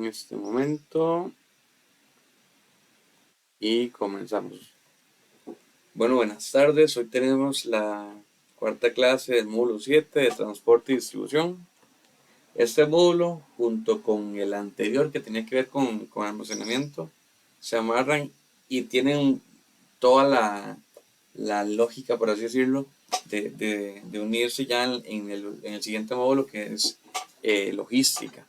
este momento y comenzamos. Bueno, buenas tardes. Hoy tenemos la cuarta clase del módulo 7 de transporte y distribución. Este módulo, junto con el anterior que tenía que ver con almacenamiento, se amarran y tienen toda la lógica, por así decirlo, de unirse ya en el siguiente módulo, que es logística.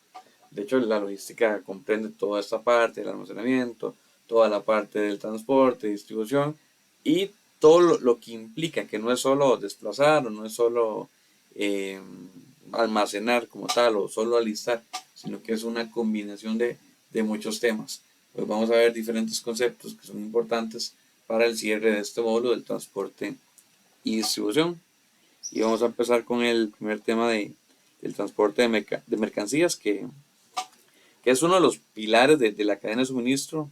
De hecho, la logística comprende toda esta parte del almacenamiento, toda la parte del transporte, distribución y todo lo que implica, que no es solo desplazar o no es solo eh, almacenar como tal o solo alistar, sino que es una combinación de muchos temas. Pues vamos a ver diferentes conceptos que son importantes para el cierre de este módulo del transporte y distribución. Y vamos a empezar con el primer tema del transporte de mercancías, que es uno de los pilares de la cadena de suministro,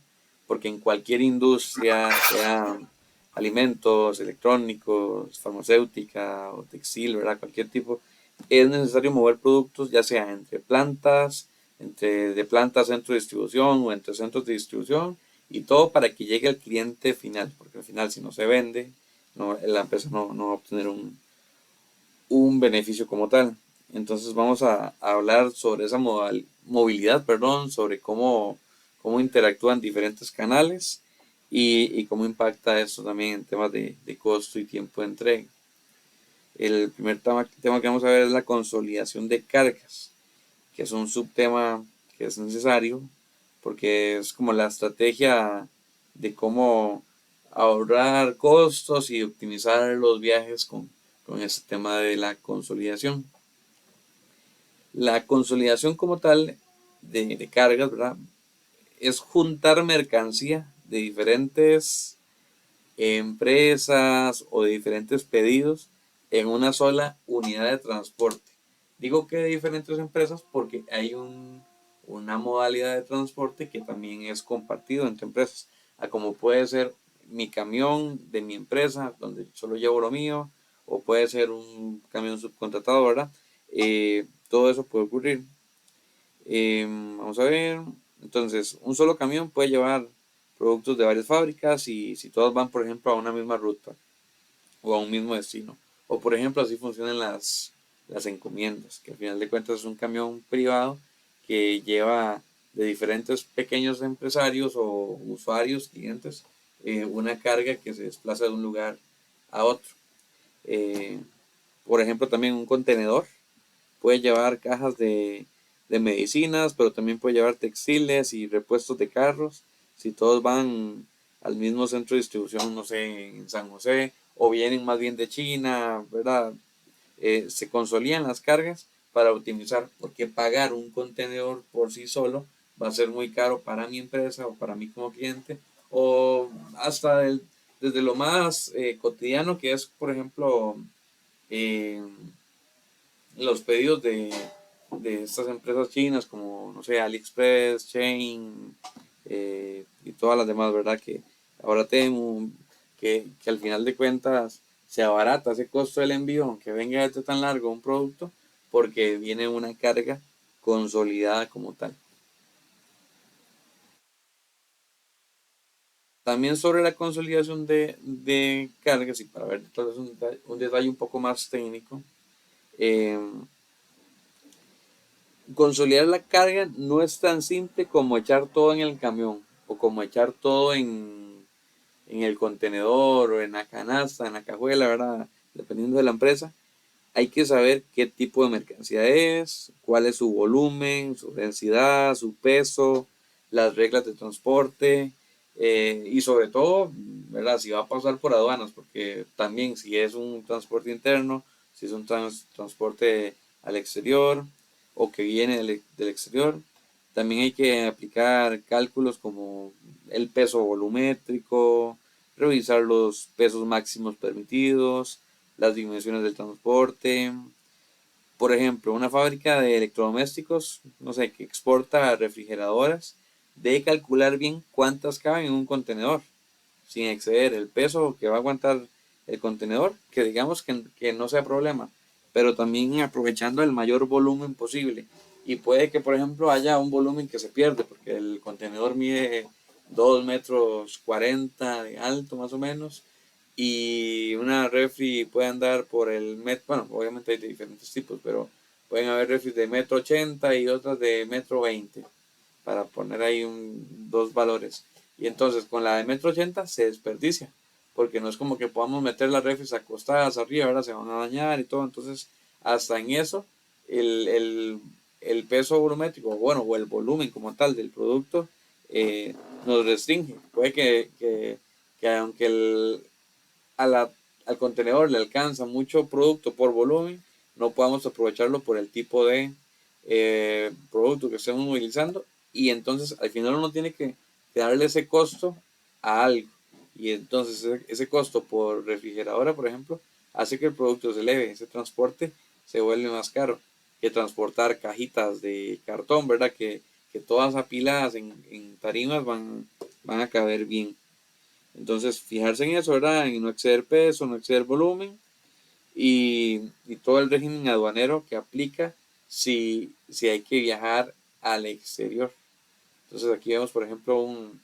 porque en cualquier industria, sea alimentos, electrónicos, farmacéutica o textil, ¿verdad? Cualquier tipo, es necesario mover productos, ya sea entre plantas, de planta a centro de distribución o entre centros de distribución, y todo para que llegue al cliente final, porque al final si no se vende, la empresa no va a obtener un beneficio como tal. Entonces vamos a hablar sobre esa movilidad, perdón, sobre cómo interactúan diferentes canales y cómo impacta esto también en temas de costo y tiempo de entrega. El primer tema que vamos a ver es la consolidación de cargas, que es un subtema que es necesario porque es como la estrategia de cómo ahorrar costos y optimizar los viajes con este tema de la consolidación. La consolidación como tal de cargas, ¿verdad? Es juntar mercancía de diferentes empresas o de diferentes pedidos en una sola unidad de transporte. Digo que de diferentes empresas porque hay una modalidad de transporte que también es compartido entre empresas, a como puede ser mi camión de mi empresa, donde solo llevo lo mío, o puede ser un camión subcontratado, ¿verdad? Todo eso puede ocurrir. Vamos a ver. Entonces, un solo camión puede llevar productos de varias fábricas y si todos van, por ejemplo, a una misma ruta o a un mismo destino. O, por ejemplo, así funcionan las encomiendas, que al final de cuentas es un camión privado que lleva de diferentes pequeños empresarios o usuarios, clientes, una carga que se desplaza de un lugar a otro. Eh, por ejemplo, también un contenedor puede llevar cajas de medicinas, pero también puede llevar textiles y repuestos de carros. Si todos van al mismo centro de distribución, no sé, en San José, o vienen más bien de China, ¿verdad? Se consolidan las cargas para optimizar, porque pagar un contenedor por sí solo va a ser muy caro para mi empresa o para mí como cliente, o hasta desde lo más cotidiano que es, por ejemplo, eh, los pedidos de estas empresas chinas como, no sé, AliExpress, Chain y todas las demás, ¿verdad? Que ahora tengo que al final de cuentas se abarata ese costo del envío, aunque venga este tan largo un producto, porque viene una carga consolidada como tal. También sobre la consolidación de cargas, y para ver tal vez un detalle un poco más técnico, eh, consolidar la carga no es tan simple como echar todo en el camión o como echar todo en el contenedor o en la canasta, en la cajuela, ¿verdad? Dependiendo de la empresa. Hay que saber qué tipo de mercancía es, cuál es su volumen, su densidad, su peso, las reglas de transporte y sobre todo, ¿verdad? Si va a pasar por aduanas, porque también si es un transporte interno, si es un transporte al exterior o que viene del exterior, también hay que aplicar cálculos como el peso volumétrico, revisar los pesos máximos permitidos, las dimensiones del transporte. Por ejemplo, una fábrica de electrodomésticos, no sé, que exporta refrigeradoras, debe calcular bien cuántas caben en un contenedor, sin exceder el peso que va a aguantar el contenedor, que digamos que no sea problema, pero también aprovechando el mayor volumen posible. y puede que, por ejemplo, haya un volumen que se pierde porque el contenedor mide 2 metros 40 de alto más o menos y una refri puede andar por el metro, bueno, obviamente hay de diferentes tipos, pero pueden haber refris de metro 80 y otras de metro 20 para poner ahí dos valores. Y entonces con la de metro 80 se desperdicia, porque no es como que podamos meter las refres acostadas arriba, ahora se van a dañar y todo. Entonces, hasta en eso, el, el, el peso volumétrico, bueno, o el volumen como tal del producto, eh, nos restringe. Puede que aunque a al contenedor le alcanza mucho producto por volumen, no podamos aprovecharlo por el tipo de producto que estemos utilizando y entonces al final uno tiene que darle ese costo a algo y entonces ese costo por refrigeradora, por ejemplo, hace que el producto se eleve, ese transporte se vuelve más caro que transportar cajitas de cartón, ¿verdad? Que todas apiladas en tarimas van a caber bien. Entonces, fijarse en eso, ¿verdad? En no exceder peso, no exceder volumen y todo el régimen aduanero que aplica si hay que viajar al exterior. Entonces, aquí vemos, por ejemplo, un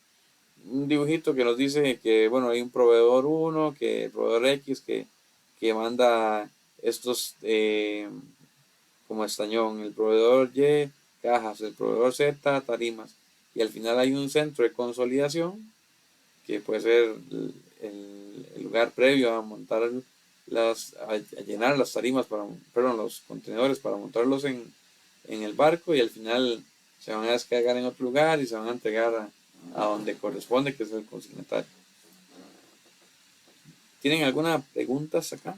dibujito que nos dice que, bueno, hay un proveedor 1, que el proveedor X que manda estos como estañón, el proveedor Y, cajas, el proveedor Z, tarimas. Y al final hay un centro de consolidación que puede ser el lugar previo a montar a llenar las tarimas para, perdón, los contenedores para montarlos en el barco y al final se van a descargar en otro lugar y se van a entregar a donde corresponde, que es el consignatario. ¿Tienen alguna pregunta acá?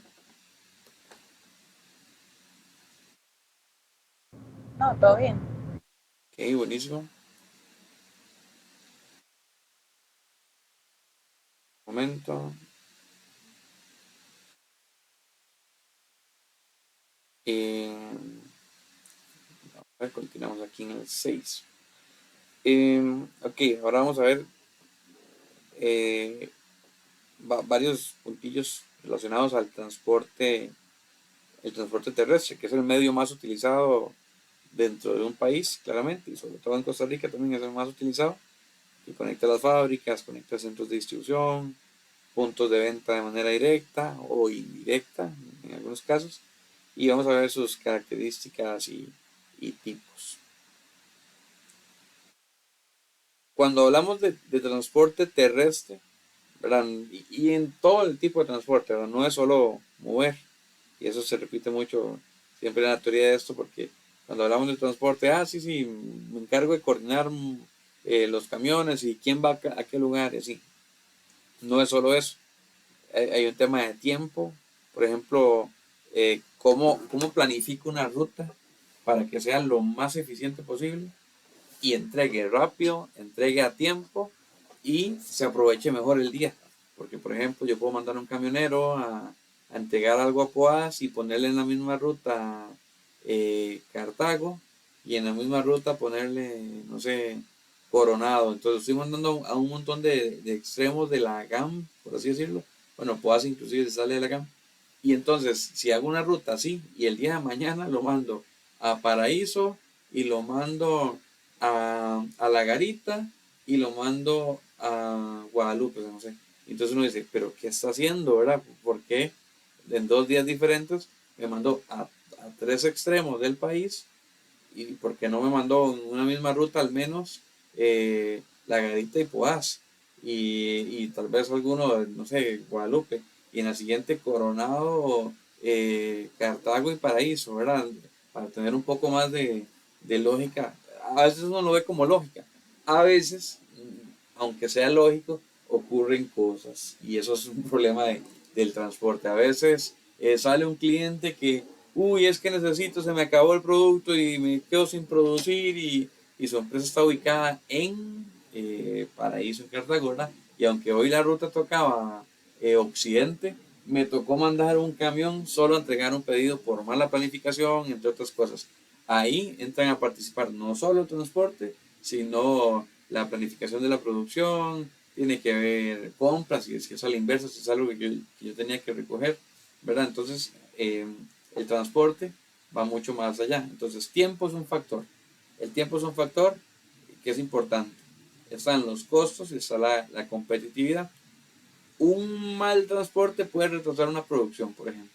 No, todo bien. Ok, buenísimo. Un momento. Eh, a ver, continuamos aquí en el 6. Ok, ahora vamos a ver eh, varios puntillos relacionados al transporte, el transporte terrestre, que es el medio más utilizado dentro de un país, claramente, y sobre todo en Costa Rica también es el más utilizado, que conecta las fábricas, conecta centros de distribución, puntos de venta de manera directa o indirecta en algunos casos, y vamos a ver sus características y tipos. Cuando hablamos de transporte terrestre, ¿verdad? Y en todo el tipo de transporte, ¿verdad? No es solo mover, y eso se repite mucho siempre en la teoría de esto, porque cuando hablamos de transporte, sí, sí, me encargo de coordinar los camiones y quién va a qué lugar, y así. No es solo eso, hay un tema de tiempo, por ejemplo, cómo planifico una ruta para que sea lo más eficiente posible y entregue rápido, entregue a tiempo y se aproveche mejor el día. Porque, por ejemplo, yo puedo mandar a un camionero a entregar algo a Poás y ponerle en la misma ruta Cartago y en la misma ruta ponerle, no sé, Coronado. Entonces estoy mandando a un montón de extremos de la GAM, por así decirlo. Bueno, Poás inclusive se sale de la GAM. Y entonces, si hago una ruta así y el día de mañana lo mando a Paraíso y lo mando a La Garita y lo mando a Guadalupe, no sé. Entonces uno dice, pero ¿qué está haciendo, verdad? ¿Por qué en 2 días diferentes me mandó a tres extremos del país y por qué no me mandó en una misma ruta al menos La Garita y Poás y tal vez alguno, no sé, Guadalupe y en la siguiente Coronado, Cartago y Paraíso, ¿verdad? Para tener un poco más de lógica. A veces uno lo ve como lógica, a veces, aunque sea lógico, ocurren cosas y eso es un problema del transporte. A veces sale un cliente que, uy, es que necesito, se me acabó el producto y me quedo sin producir y su empresa está ubicada en Paraíso, en Cartagena, y aunque hoy la ruta tocaba Occidente, me tocó mandar un camión solo a entregar un pedido por mala planificación, entre otras cosas. Ahí entran a participar no solo el transporte, sino la planificación de la producción, tiene que ver compras, y si es a la inversa, si es algo que yo tenía que recoger, ¿verdad? Entonces, el transporte va mucho más allá. Entonces, tiempo es un factor. El tiempo es un factor que es importante. Están los costos y está la competitividad. Un mal transporte puede retrasar una producción, por ejemplo.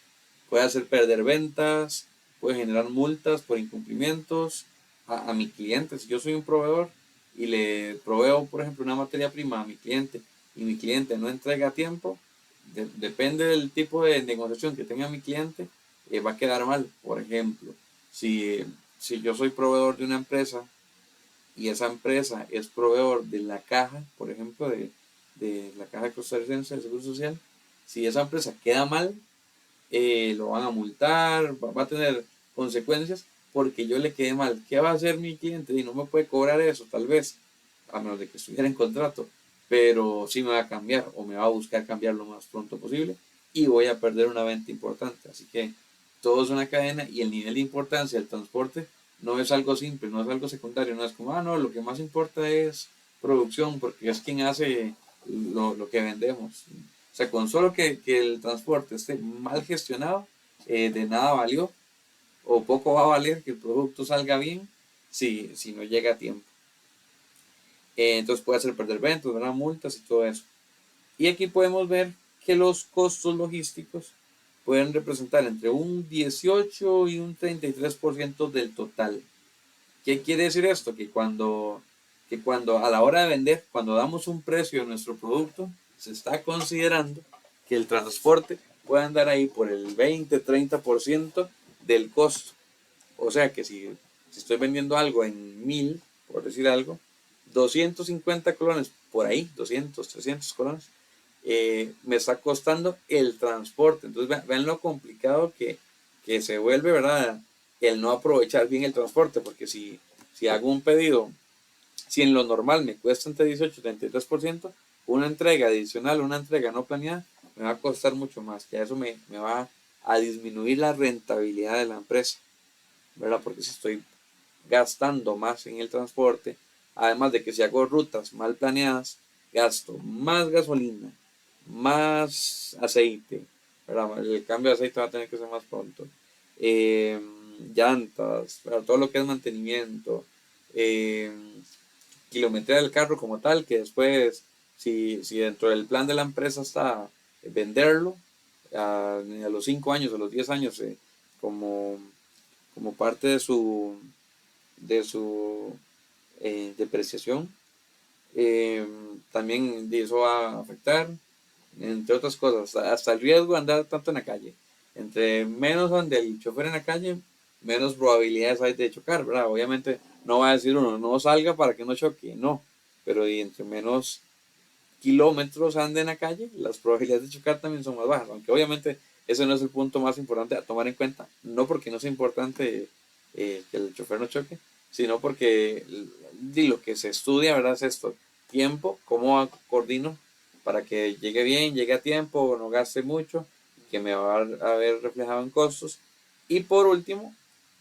Puede hacer perder ventas, puede generar multas por incumplimientos a mi cliente. Si yo soy un proveedor y le proveo, por ejemplo, una materia prima a mi cliente y mi cliente no entrega a tiempo, depende del tipo de negociación que tenga mi cliente, va a quedar mal. Por ejemplo, si, si yo soy proveedor de una empresa y esa empresa es proveedor de la caja, por ejemplo, de la caja costarricense del Seguro Social, si esa empresa queda mal, lo van a multar, va a tener consecuencias porque yo le quedé mal. ¿Qué va a hacer mi cliente? Y no me puede cobrar eso, tal vez, a menos de que estuviera en contrato, pero sí me va a cambiar o me va a buscar cambiar lo más pronto posible y voy a perder una venta importante. Así que todo es una cadena y el nivel de importancia del transporte no es algo simple, no es algo secundario, no es como, no, lo que más importa es producción porque es quien hace lo que vendemos. O sea, con solo que el transporte esté mal gestionado, de nada valió o poco va a valer que el producto salga bien si no llega a tiempo. Entonces puede hacer perder ventas, ganar multas y todo eso. Y aquí podemos ver que los costos logísticos pueden representar entre un 18 y un 33% del total. ¿Qué quiere decir esto? Que cuando a la hora de vender, cuando damos un precio de nuestro producto, se está considerando que el transporte puede andar ahí por el 20-30% del costo. O sea que si estoy vendiendo algo en 1000, por decir algo, 250 colones por ahí, 200, 300 colones, me está costando el transporte. Entonces vean lo complicado que se vuelve, ¿verdad? El no aprovechar bien el transporte, porque si hago un pedido, si en lo normal me cuesta entre 18 y 33%, una entrega adicional, una entrega no planeada, me va a costar mucho más. Ya eso me va a disminuir la rentabilidad de la empresa, ¿verdad? Porque si estoy gastando más en el transporte, además de que si hago rutas mal planeadas, gasto más gasolina, más aceite, ¿verdad? El cambio de aceite va a tener que ser más pronto. Eh, Llantas, ¿verdad? Todo lo que es mantenimiento, eh, kilometría del carro como tal, que después, si dentro del plan de la empresa está venderlo, a los 5 años, a los 10 años, como, como parte de su depreciación, también eso va a afectar, entre otras cosas, hasta el riesgo de andar tanto en la calle. Entre menos ande el chofer en la calle, menos probabilidades hay de chocar, ¿verdad? Obviamente no va a decir uno, no salga para que no choque, no, pero y entre menos kilómetros ande en la calle, las probabilidades de chocar también son más bajas, aunque obviamente ese no es el punto más importante a tomar en cuenta, no porque no sea importante que el chofer no choque, sino porque lo que se estudia, ¿verdad? Es esto, tiempo, cómo coordino para que llegue bien, llegue a tiempo, no gaste mucho, que me va a ver reflejado en costos. Y por último,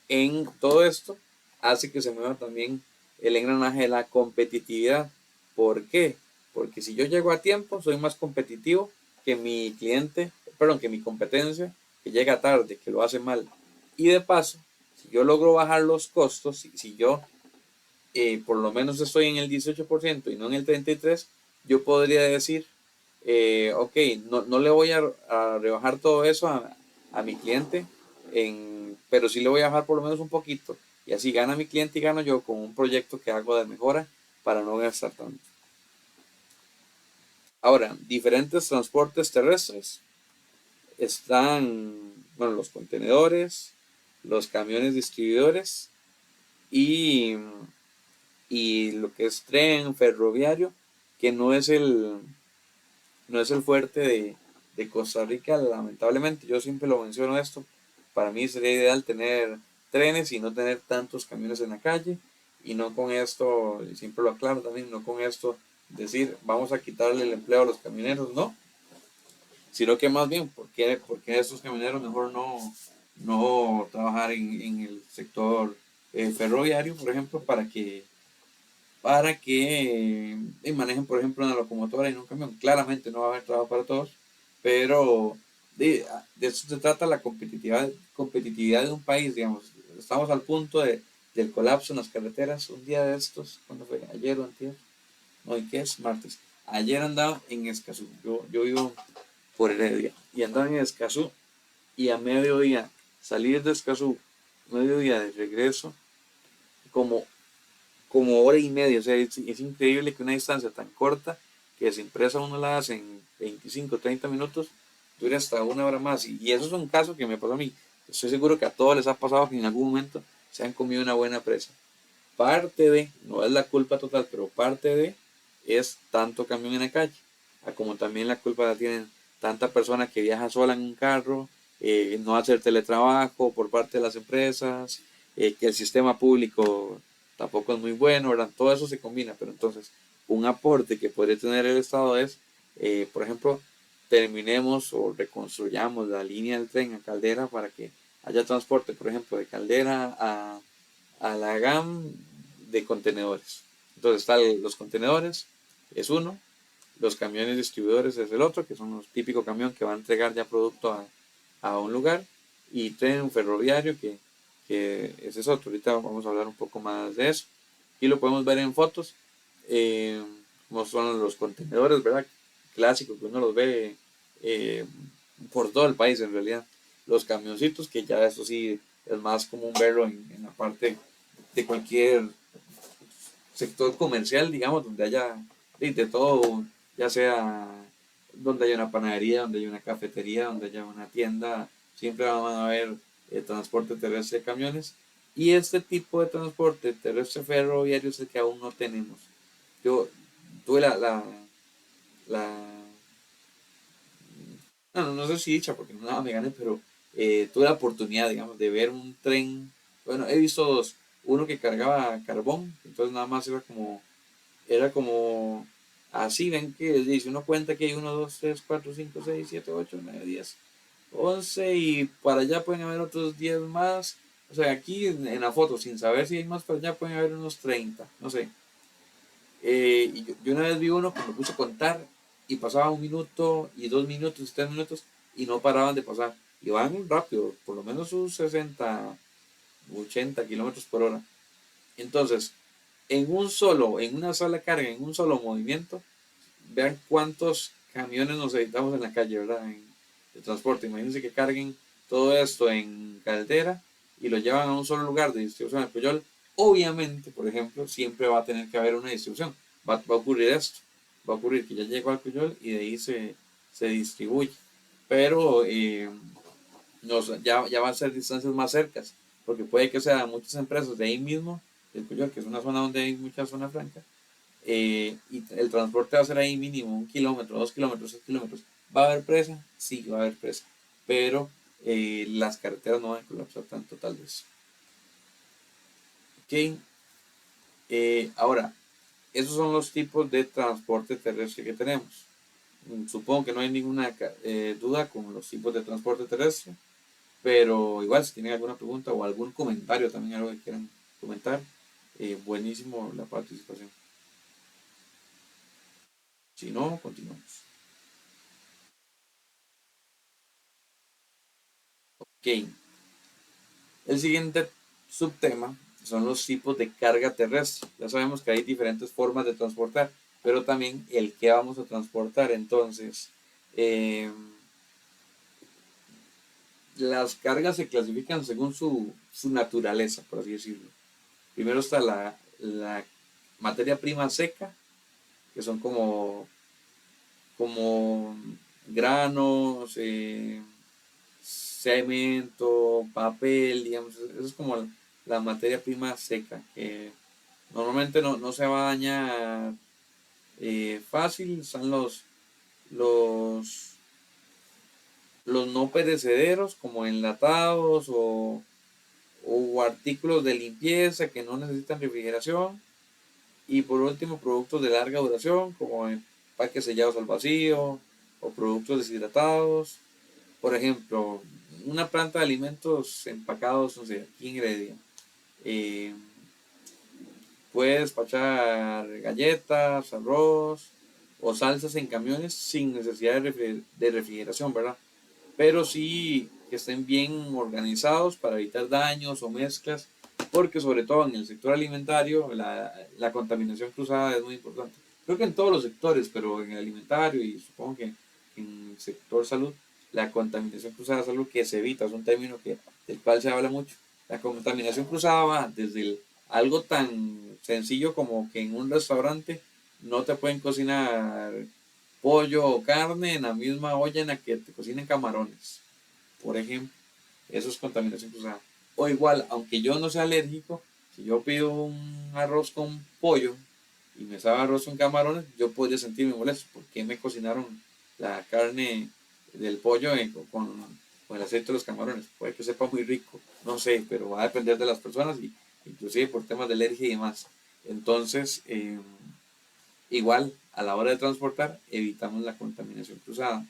en todo esto, hace que se mueva también el engranaje de la competitividad. ¿Por qué? Porque si yo llego a tiempo, soy más competitivo que mi cliente, perdón, que mi competencia, que llega tarde, que lo hace mal. Y de paso, si yo logro bajar los costos, si yo por lo menos estoy en el 18% y no en el 33%, yo podría decir, ok, no le voy a rebajar todo eso a mi cliente, pero sí le voy a bajar por lo menos un poquito. Y así gana mi cliente y gano yo con un proyecto que hago de mejora para no gastar tanto. Ahora, diferentes transportes terrestres están, bueno, los contenedores, los camiones distribuidores y, y lo que es tren ferroviario, que no es el fuerte de Costa Rica, lamentablemente. Yo siempre lo menciono esto. Para mí sería ideal tener trenes y no tener tantos camiones en la calle. Y no con esto, y siempre lo aclaro también, no con esto decir vamos a quitarle el empleo a los camioneros, no, sino que más bien, ¿por qué estos camioneros mejor no trabajar en el sector ferroviario, por ejemplo, para que manejen, por ejemplo, una locomotora y no un camión? Claramente no va a haber trabajo para todos, pero de eso se trata la competitividad de un país, digamos. Estamos al punto del colapso en las carreteras. Un día de estos, ¿cuándo fue? Ayer o antier, no, ¿y qué es? Martes. Ayer andaba en Escazú, yo vivo por Heredia, y andaba en Escazú, y a mediodía, salir de Escazú, mediodía de regreso, como, como hora y media. O sea, es increíble que una distancia tan corta, que sin presa uno la hace en 25, 30 minutos, dure hasta una hora más. Y eso es un caso que me pasó a mí. Estoy seguro que a todos les ha pasado que en algún momento se han comido una buena presa. Parte de, no es la culpa total, pero parte de es tanto camión en la calle, como también la culpa la tienen tanta persona que viaja sola en un carro, no hacer teletrabajo por parte de las empresas, que el sistema público tampoco es muy bueno, ¿verdad? Todo eso se combina, pero entonces un aporte que podría tener el Estado es, por ejemplo, terminemos o reconstruyamos la línea del tren a Caldera para que haya transporte, por ejemplo, de Caldera a la GAM de contenedores. Entonces están los contenedores, es uno, los camiones distribuidores es el otro, que son los típicos camiones que van a entregar ya producto a un lugar, y tren ferroviario, que ese es otro. Ahorita vamos a hablar un poco más de eso. Y lo podemos ver en fotos, eh, como son los contenedores, ¿verdad? Clásicos, que uno los ve por todo el país en realidad. Los camioncitos, que ya eso sí es más común verlo en la parte de cualquier sector comercial, digamos, donde haya de todo, ya sea donde haya una panadería, donde haya una cafetería, donde haya una tienda, siempre van a haber transporte terrestre de camiones. Y este tipo de transporte terrestre ferroviario es el que aún no tenemos. Yo tuve la no sé si dicha, porque no nada me gané, pero tuve la oportunidad, digamos, de ver un tren. Bueno, he visto dos. Uno que cargaba carbón, entonces nada más era como así. Ven que dice uno cuenta que hay uno, dos, tres, cuatro, cinco, seis, siete, ocho, nueve, 10, 11, y para allá pueden haber otros 10 más. O sea, aquí en la foto, sin saber si hay más para allá, pueden haber unos 30, no sé. Y yo una vez vi uno que me puse a contar y pasaba un minuto y 2 minutos, 3 minutos, y no paraban de pasar. Y van rápido, por lo menos sus 60, 80 kilómetros por hora. Entonces, en una sola carga, en un solo movimiento, vean cuántos camiones nos evitamos en la calle, ¿verdad? De transporte. Imagínense que carguen todo esto en Caldera y lo llevan a un solo lugar de distribución de Puyol. Obviamente, por ejemplo, siempre va a tener que haber una distribución. Va a ocurrir esto. Va a ocurrir que ya llegó al Puyol y de ahí se distribuye. Pero ya va a ser distancias más cercas, porque puede que sean muchas empresas de ahí mismo, del Puyol, que es una zona donde hay mucha zona franca, y el transporte va a ser ahí mínimo 1 kilómetro, 2 kilómetros, 6 kilómetros. ¿Va a haber presa? Sí, va a haber presa, pero las carreteras no van a colapsar tanto tal vez. Ok, ahora, esos son los tipos de transporte terrestre que tenemos. Supongo que no hay ninguna duda con los tipos de transporte terrestre, pero igual si tienen alguna pregunta o algún comentario también, algo que quieran comentar, buenísimo la participación. Si no, continuamos. Ok, el siguiente subtema son los tipos de carga terrestre. Ya sabemos que hay diferentes formas de transportar, pero también el que vamos a transportar. Entonces, eh, las cargas se clasifican según su naturaleza, por así decirlo. Primero está la materia prima seca, que son como granos, cemento, papel, digamos. Eso es como la materia prima seca, que normalmente no se va a dañar fácil. Están los, los no perecederos, como enlatados o artículos de limpieza que no necesitan refrigeración. Y por último, productos de larga duración, como empaques sellados al vacío o productos deshidratados. Por ejemplo, una planta de alimentos empacados, no sé, aquí en Heredia. Eh, Puede despachar galletas, arroz o salsas en camiones sin necesidad de refrigeración, ¿verdad? Pero sí que estén bien organizados para evitar daños o mezclas porque sobre todo en el sector alimentario la contaminación cruzada es muy importante. Creo que en todos los sectores, pero en el alimentario y supongo que en el sector salud, la contaminación cruzada es algo que se evita, es un término del cual se habla mucho. La contaminación cruzada va desde algo tan sencillo como que en un restaurante no te pueden cocinar pollo o carne en la misma olla en la que te cocinen camarones, por ejemplo. Eso es contaminación cruzada. O igual, aunque yo no sea alérgico, si yo pido un arroz con pollo y me sabe arroz con camarones, yo podría sentirme molesto porque me cocinaron la carne del pollo con el aceite de los camarones. Puede que sepa muy rico, no sé, pero va a depender de las personas y inclusive por temas de alergia y demás. Entonces, igual, a la hora de transportar, evitamos la contaminación cruzada.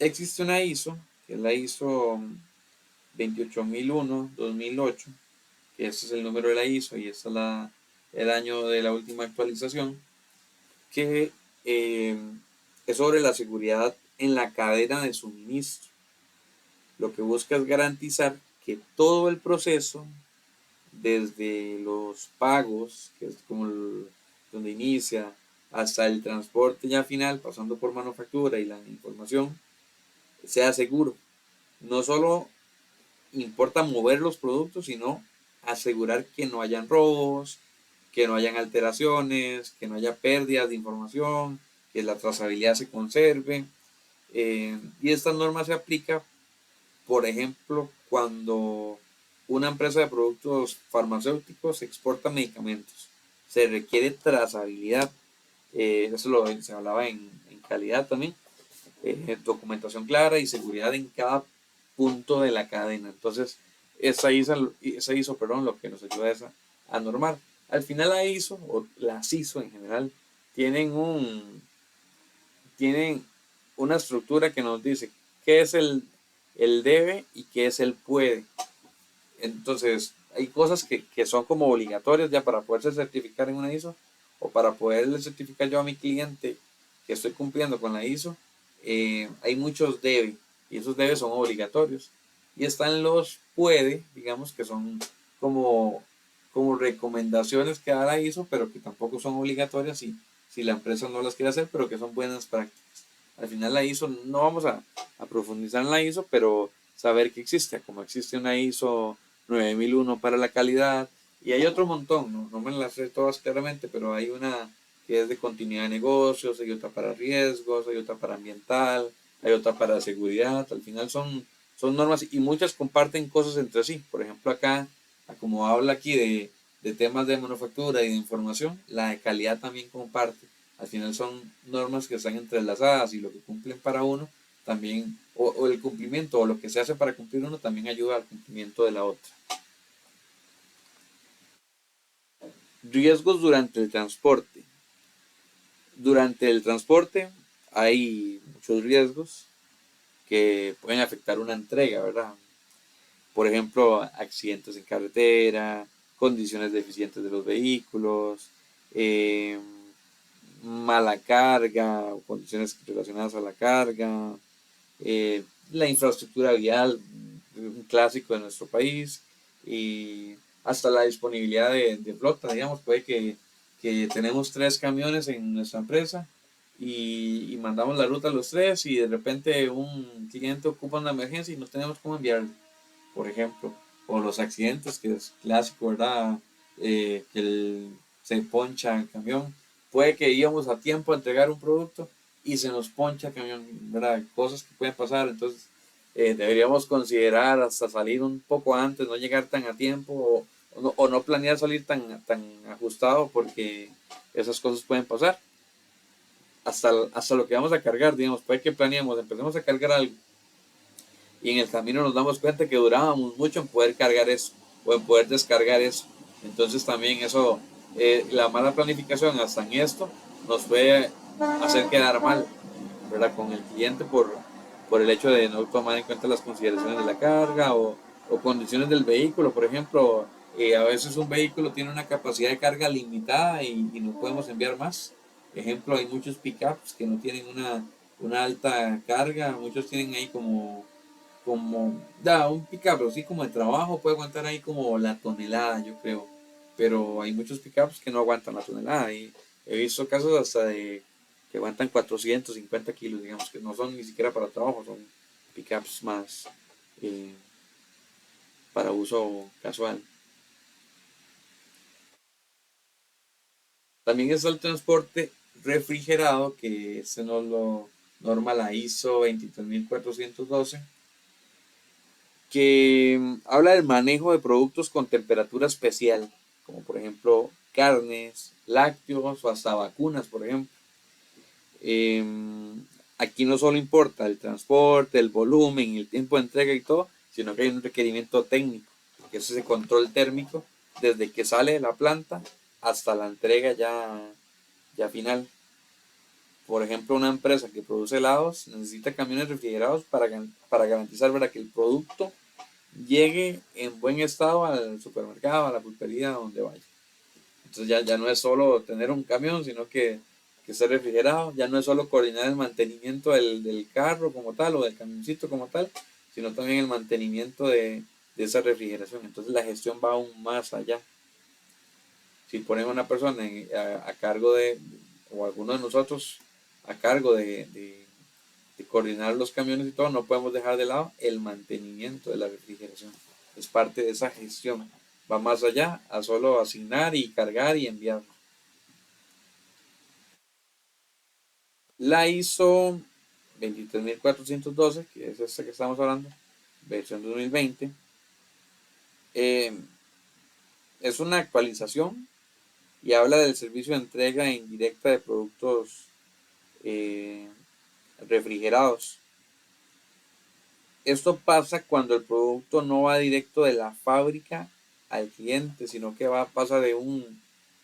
Existe una ISO, que es la ISO 28001-2008, que ese es el número de la ISO y este es el año de la última actualización, que es sobre la seguridad en la cadena de suministro. Lo que busca es garantizar que todo el proceso, desde los pagos, que es como donde inicia, hasta el transporte ya final, pasando por manufactura y la información, sea seguro. No solo importa mover los productos, sino asegurar que no hayan robos, que no hayan alteraciones, que no haya pérdidas de información, que la trazabilidad se conserve. Y esta norma se aplica, por ejemplo, cuando una empresa de productos farmacéuticos exporta medicamentos. Se requiere trazabilidad. Se hablaba en calidad también. Documentación clara y seguridad en cada punto de la cadena. Entonces, esa ISO, perdón, lo que nos ayuda es a normar. Al final la ISO, o las ISO en general, tienen tienen una estructura que nos dice qué es el debe y qué es el puede. Entonces, hay cosas que son como obligatorias ya para poderse certificar en una ISO o para poderle certificar yo a mi cliente que estoy cumpliendo con la ISO. Hay muchos debe y esos debes son obligatorios. Y están los puede, digamos que son como, como recomendaciones que da la ISO, pero que tampoco son obligatorias si la empresa no las quiere hacer, pero que son buenas prácticas. Al final la ISO, no vamos a profundizar en la ISO, pero saber que existe, como existe una ISO 9001 para la calidad, y hay otro montón, no me las sé todas claramente, pero hay una que es de continuidad de negocios, hay otra para riesgos, hay otra para ambiental, hay otra para seguridad. Al final son normas y muchas comparten cosas entre sí. Por ejemplo, acá, como habla aquí de temas de manufactura y de información, la de calidad también comparte. Al final son normas que están entrelazadas y lo que cumplen para uno también, o el cumplimiento o lo que se hace para cumplir uno también ayuda al cumplimiento de la otra. Riesgos durante el transporte. Durante el transporte hay muchos riesgos que pueden afectar una entrega, ¿verdad? Por ejemplo, accidentes en carretera, condiciones deficientes de los vehículos, eh, mala carga o condiciones relacionadas a la carga, la infraestructura vial, un clásico de nuestro país, y hasta la disponibilidad de flota, digamos, puede que tenemos 3 camiones en nuestra empresa y mandamos la ruta a los 3 y de repente un cliente ocupa una emergencia y no tenemos cómo enviarlo, por ejemplo, o los accidentes, que es clásico, ¿verdad? Se poncha el camión. Puede que íbamos a tiempo a entregar un producto y se nos poncha el camión, ¿verdad? Cosas que pueden pasar, entonces deberíamos considerar hasta salir un poco antes, no llegar tan a tiempo o no planear salir tan ajustado porque esas cosas pueden pasar. Hasta lo que vamos a cargar, digamos, puede que planeemos, empecemos a cargar algo y en el camino nos damos cuenta que durábamos mucho en poder cargar eso o en poder descargar eso. Entonces también eso, la mala planificación hasta en esto nos puede hacer quedar mal, ¿verdad? Con el cliente por el hecho de no tomar en cuenta las consideraciones de la carga o condiciones del vehículo. Por ejemplo, a veces un vehículo tiene una capacidad de carga limitada y no podemos enviar más. Ejemplo, hay muchos pickups que no tienen una alta carga, muchos tienen ahí como como, da, un pickup, así como de trabajo, puede aguantar ahí como la tonelada, yo creo. Pero hay muchos pickups que no aguantan la tonelada. Y he visto casos hasta de que aguantan 450 kilos, digamos, que no son ni siquiera para trabajo, son pickups más eh, para uso casual. También está el transporte refrigerado, que este no lo norma la ISO 23412, que habla del manejo de productos con temperatura especial, como por ejemplo carnes, lácteos o hasta vacunas, por ejemplo. Aquí no solo importa el transporte, el volumen, el tiempo de entrega y todo, sino que hay un requerimiento técnico, que es ese control térmico desde que sale de la planta hasta la entrega ya final. Por ejemplo, una empresa que produce helados necesita camiones refrigerados para garantizar, ¿verdad?, que el producto llegue en buen estado al supermercado, a la pulpería, donde vaya. Entonces ya no es solo tener un camión, sino que esté refrigerado. Ya no es solo coordinar el mantenimiento del carro como tal o del camioncito como tal, sino también el mantenimiento de esa refrigeración. Entonces la gestión va aún más allá. Si ponen a una persona a cargo o alguno de nosotros a cargo de coordinar los camiones y todo, no podemos dejar de lado el mantenimiento de la refrigeración. Es parte de esa gestión. Va más allá a solo asignar y cargar y enviar. La ISO 23412, que es esta que estamos hablando, versión 2020, eh, es una actualización y habla del servicio de entrega indirecta de productos eh, refrigerados. Esto pasa cuando el producto no va directo de la fábrica al cliente, sino que pasa de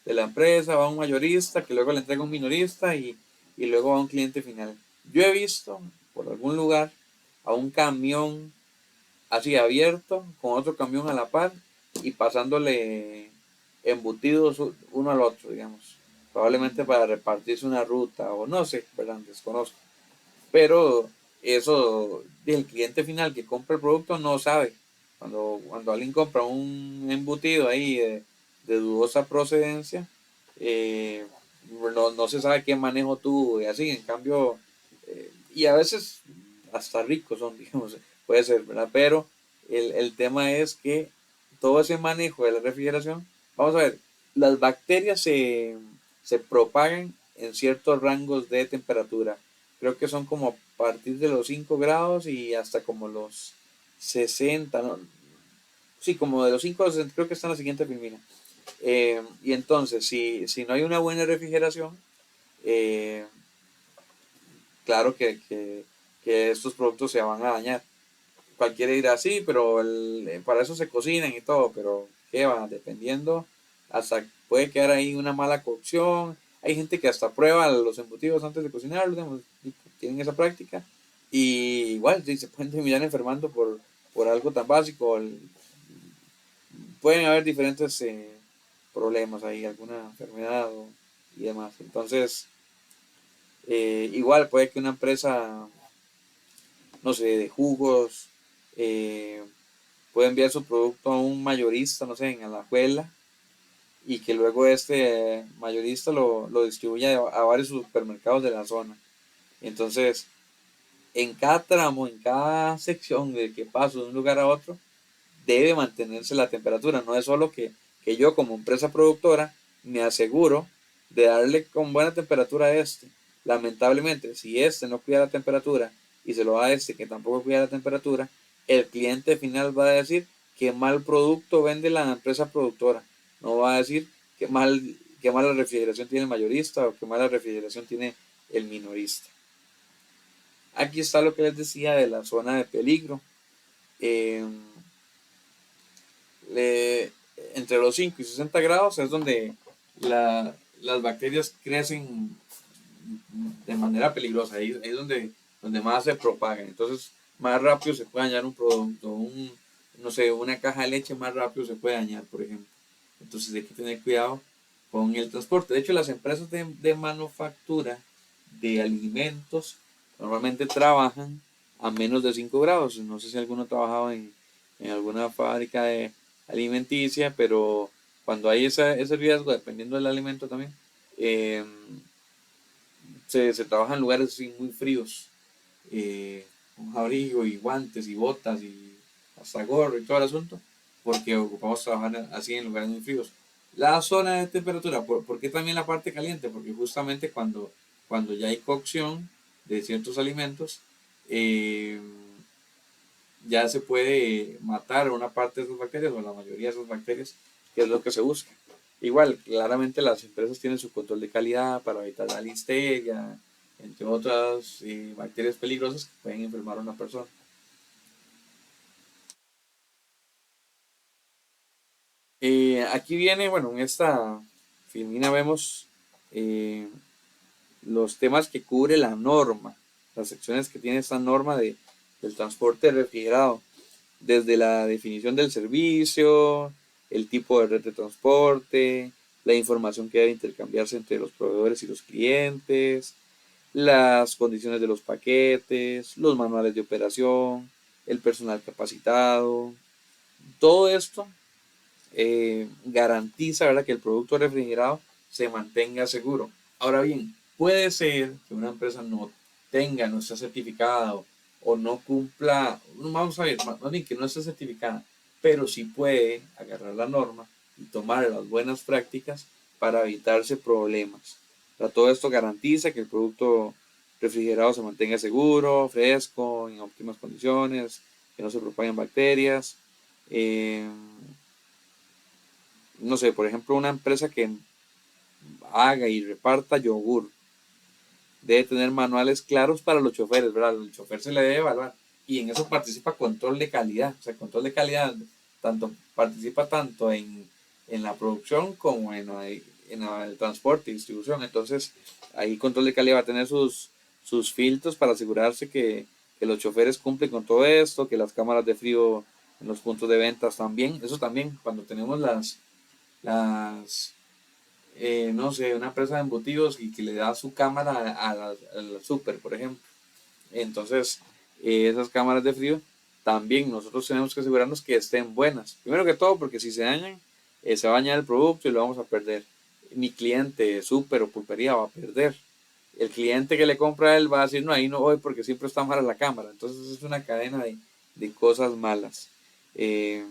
la empresa, va a un mayorista, que luego le entrega a un minorista y luego va a un cliente final. Yo he visto por algún lugar a un camión así abierto con otro camión a la par y pasándole embutidos uno al otro, digamos. Probablemente para repartirse una ruta o no sé, ¿verdad? Desconozco. Pero eso el cliente final que compra el producto no sabe. Cuando alguien compra un embutido ahí de dudosa procedencia, eh, no se sabe qué manejo tuvo y así. En cambio, y a veces hasta ricos son, digamos, puede ser, ¿verdad? Pero el tema es que todo ese manejo de la refrigeración, vamos a ver, las bacterias se propagan en ciertos rangos de temperatura. Creo que son como a partir de los 5 grados y hasta como los 60, ¿no? Sí, como de los 5 a los 60, creo que está en la siguiente filmina. Y entonces, si no hay una buena refrigeración, eh, claro que estos productos se van a dañar. Cualquiera dirá, sí, pero para eso se cocinan y todo, pero ¿qué va? Dependiendo, hasta puede quedar ahí una mala cocción. Hay gente que hasta prueba los embutidos antes de cocinarlos, digamos, y tienen esa práctica. Y igual, sí, se pueden terminar enfermando por algo tan básico. Pueden haber diferentes problemas ahí, alguna enfermedad y demás. Entonces, igual puede que una empresa, no sé, de jugos, eh, puede enviar su producto a un mayorista, no sé, en Alajuela, y que luego este mayorista lo distribuya a varios supermercados de la zona. Entonces, en cada tramo, en cada sección de que paso de un lugar a otro, debe mantenerse la temperatura. No es solo que yo como empresa productora me aseguro de darle con buena temperatura a este. Lamentablemente, si este no cuida la temperatura y se lo da a este que tampoco cuida la temperatura, el cliente final va a decir que mal producto vende la empresa productora. No va a decir que mala refrigeración tiene el mayorista o que mala refrigeración tiene el minorista. Aquí está lo que les decía de la zona de peligro. Eh, le- Entre los 5 y 60 grados es donde las bacterias crecen de manera peligrosa, ahí es donde más se propagan. Entonces, más rápido se puede dañar un producto, no sé, una caja de leche más rápido se puede dañar, por ejemplo. Entonces, hay que tener cuidado con el transporte. De hecho, las empresas de manufactura de alimentos normalmente trabajan a menos de 5 grados. No sé si alguno ha trabajado en alguna fábrica de alimenticia, pero cuando hay ese riesgo, dependiendo del alimento también, eh, se trabaja en lugares así muy fríos, con abrigo y guantes y botas y hasta gorro y todo el asunto, porque ocupamos trabajar así en lugares muy fríos. La zona de temperatura, ¿por qué también la parte caliente? Porque justamente cuando ya hay cocción de ciertos alimentos, eh, ya se puede matar una parte de esas bacterias o la mayoría de esas bacterias, que es lo que se busca. Igual, claramente las empresas tienen su control de calidad para evitar la listeria, entre otras bacterias peligrosas que pueden enfermar a una persona. Aquí viene, bueno, en esta filmina vemos eh, los temas que cubre la norma, las secciones que tiene esta norma del transporte refrigerado, desde la definición del servicio, el tipo de red de transporte, la información que debe intercambiarse entre los proveedores y los clientes, las condiciones de los paquetes, los manuales de operación, el personal capacitado. Todo esto garantiza, ¿verdad?, que el producto refrigerado se mantenga seguro. Ahora bien, puede ser que una empresa no tenga, no esté certificada o no cumpla, vamos a ver, más bien que no esté certificada, pero sí puede agarrar la norma y tomar las buenas prácticas para evitarse problemas. Todo esto garantiza que el producto refrigerado se mantenga seguro, fresco, en óptimas condiciones, que no se propaguen bacterias. Eh, no sé, por ejemplo, una empresa que haga y reparta yogur debe tener manuales claros para los choferes, ¿verdad? El chofer se le debe evaluar y en eso participa control de calidad, o sea, control de calidad participa tanto en la producción como en el transporte y distribución. Entonces, ahí control de calidad va a tener sus filtros para asegurarse que los choferes cumplen con todo esto, que las cámaras de frío en los puntos de ventas también, eso también, cuando tenemos las no sé, una empresa de embutidos y que le da su cámara a la super, por ejemplo. Entonces, esas cámaras de frío también nosotros tenemos que asegurarnos que estén buenas. Primero que todo, porque si se dañan, se va a dañar el producto y lo vamos a perder. Mi cliente, super o pulpería, va a perder. El cliente que le compra a él va a decir, no, ahí no voy porque siempre está mala la cámara. Entonces, es una cadena de cosas malas. Eh,